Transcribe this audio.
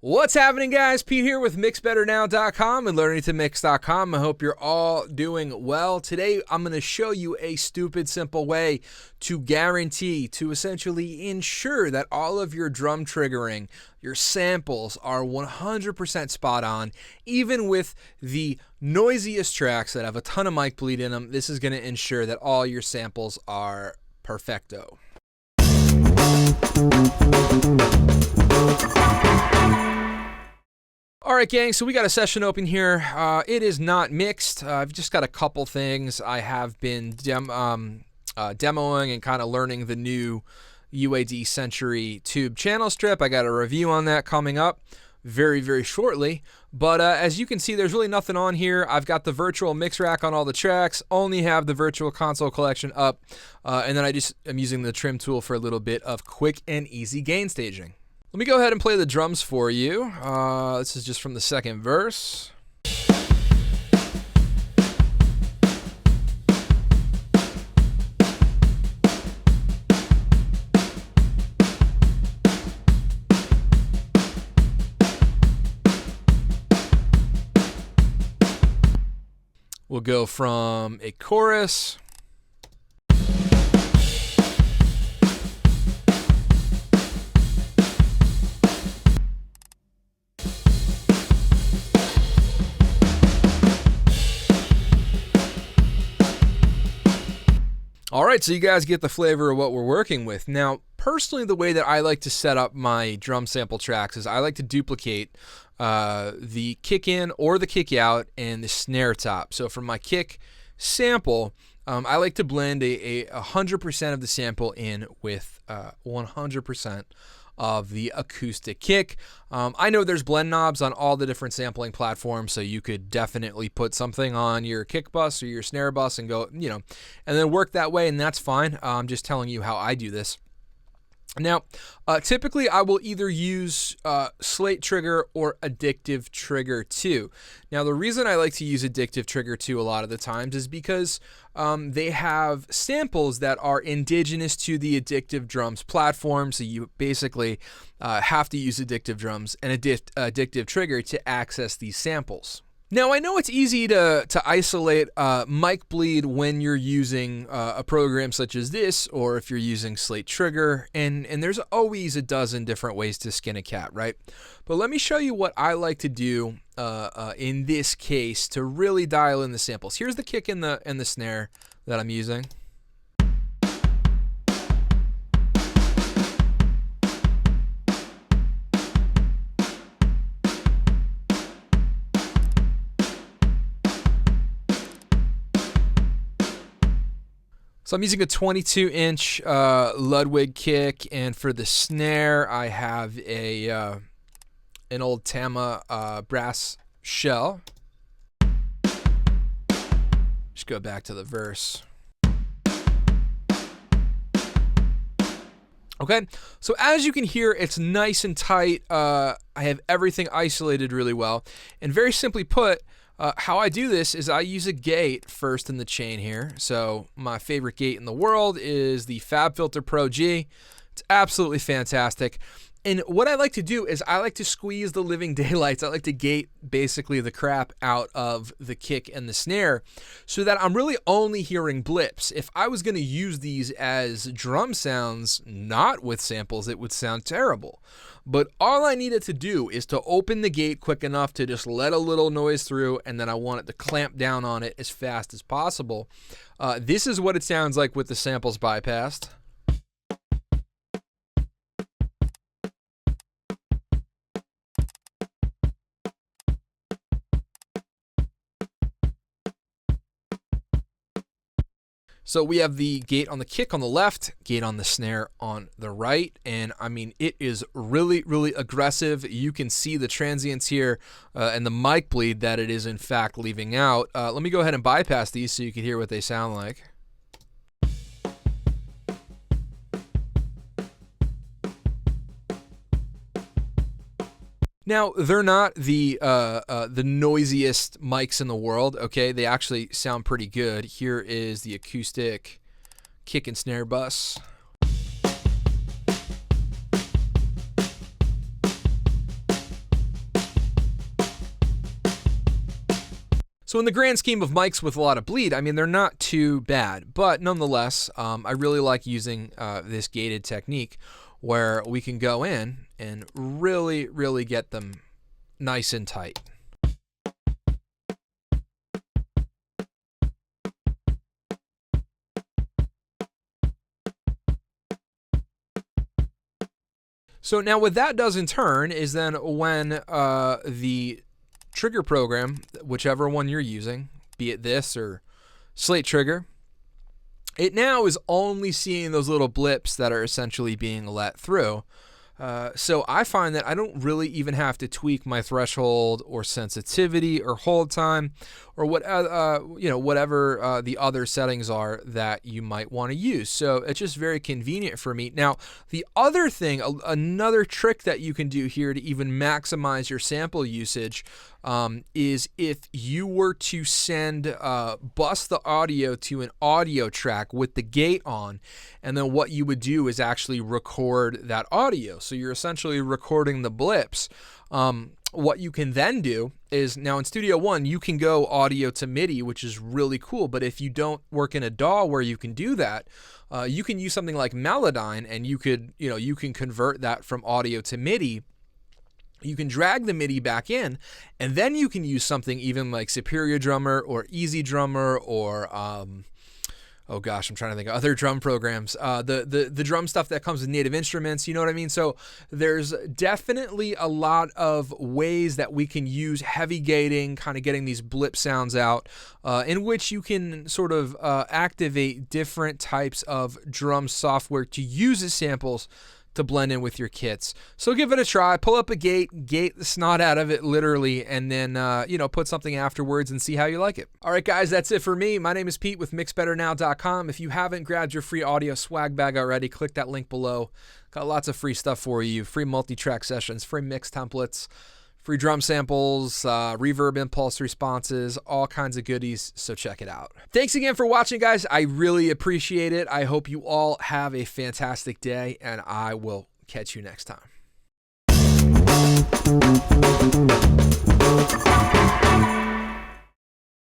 What's happening, guys? Pete here with MixBetterNow.com and LearningToMix.com. I hope you're all doing well. Today, I'm going to show you a stupid simple way to guarantee, to essentially ensure that all of your drum triggering, your samples are 100% spot on, even with the noisiest tracks that have a ton of mic bleed in them. This is going to ensure that all your samples are perfecto. All right, gang, so we got a session open here. It is not mixed. I've just got a couple things. I have been demoing and kind of learning the new UAD Century tube channel strip. I got a review on that coming up very, very shortly. But as you can see, there's really nothing on here. I've got the virtual mix rack on all the tracks, only have the virtual console collection up, and then I'm using the trim tool for a little bit of quick and easy gain staging. Let me go ahead and play the drums for you. This is just from the second verse. We'll go from a chorus. All right, so you guys get the flavor of what we're working with. Now, personally, the way that I like to set up my drum sample tracks is I like to duplicate the kick in or the kick out and the snare top. So for my kick sample, I like to blend a 100% of the sample in with 100% of the acoustic kick. I know there's blend knobs on all the different sampling platforms, so you could definitely put something on your kick bus or your snare bus and go, and then work that way, and that's fine. I'm just telling you how I do this. Now, typically I will either use Slate Trigger or Addictive Trigger 2. Now, the reason I like to use Addictive Trigger 2 a lot of the times is because they have samples that are indigenous to the Addictive Drums platform, so you basically have to use Addictive Drums and Addictive Trigger to access these samples. Now, I know it's easy to isolate mic bleed when you're using a program such as this, or if you're using Slate Trigger, and there's always a dozen different ways to skin a cat, right? But let me show you what I like to do in this case to really dial in the samples. Here's the kick and the snare that I'm using. So I'm using a 22-inch Ludwig kick, and for the snare, I have an old Tama brass shell. Just go back to the verse. Okay, so as you can hear, it's nice and tight. I have everything isolated really well, and very simply put, how I do this is I use a gate first in the chain here. So my favorite gate in the world is the FabFilter Pro G. It's absolutely fantastic. And what I like to do is I like to squeeze the living daylights. I like to gate basically the crap out of the kick and the snare so that I'm really only hearing blips. If I was going to use these as drum sounds, not with samples, it would sound terrible. But all I needed to do is to open the gate quick enough to just let a little noise through, and then I want it to clamp down on it as fast as possible. This is what it sounds like with the samples bypassed. So we have the gate on the kick on the left, gate on the snare on the right, and I mean, it is really, really aggressive. You can see the transients here and the mic bleed that it is in fact leaving out. Let me go ahead and bypass these so you can hear what they sound like. Now, they're not the noisiest mics in the world, okay? They actually sound pretty good. Here is the acoustic kick and snare bus. So in the grand scheme of mics with a lot of bleed, I mean, they're not too bad. But nonetheless, I really like using this gated technique where we can go in and really, really get them nice and tight. So now what that does in turn is then when the trigger program, whichever one you're using, be it this or Slate Trigger, it now is only seeing those little blips that are essentially being let through. So I find that I don't really even have to tweak my threshold or sensitivity or hold time or whatever the other settings are that you might want to use. So it's just very convenient for me. Now, the other thing, another trick that you can do here to even maximize your sample usage is if you were to bus the audio to an audio track with the gate on, and then what you would do is actually record that audio. So you're essentially recording the blips. What you can then do is, now in Studio One, you can go audio to MIDI, which is really cool. But if you don't work in a DAW where you can do that, you can use something like Melodyne, and you can convert that from audio to MIDI. You can drag the MIDI back in, and then you can use something even like Superior Drummer or Easy Drummer or oh gosh, I'm trying to think of other drum programs. The drum stuff that comes with Native Instruments, you know what I mean? So there's definitely a lot of ways that we can use heavy gating, kind of getting these blip sounds out, in which you can sort of activate different types of drum software to use as samples to blend in with your kits. So give it a try. Pull up a gate the snot out of it literally, and then put something afterwards and see how you like it. All right, guys, that's it for me. My name is Pete with mixbetternow.com. If you haven't grabbed your free audio swag bag already, click that link below. Got lots of free stuff for you. Free multi-track sessions, free mix templates, free drum samples, reverb impulse responses, all kinds of goodies, so check it out. Thanks again for watching, guys. I really appreciate it. I hope you all have a fantastic day, and I will catch you next time.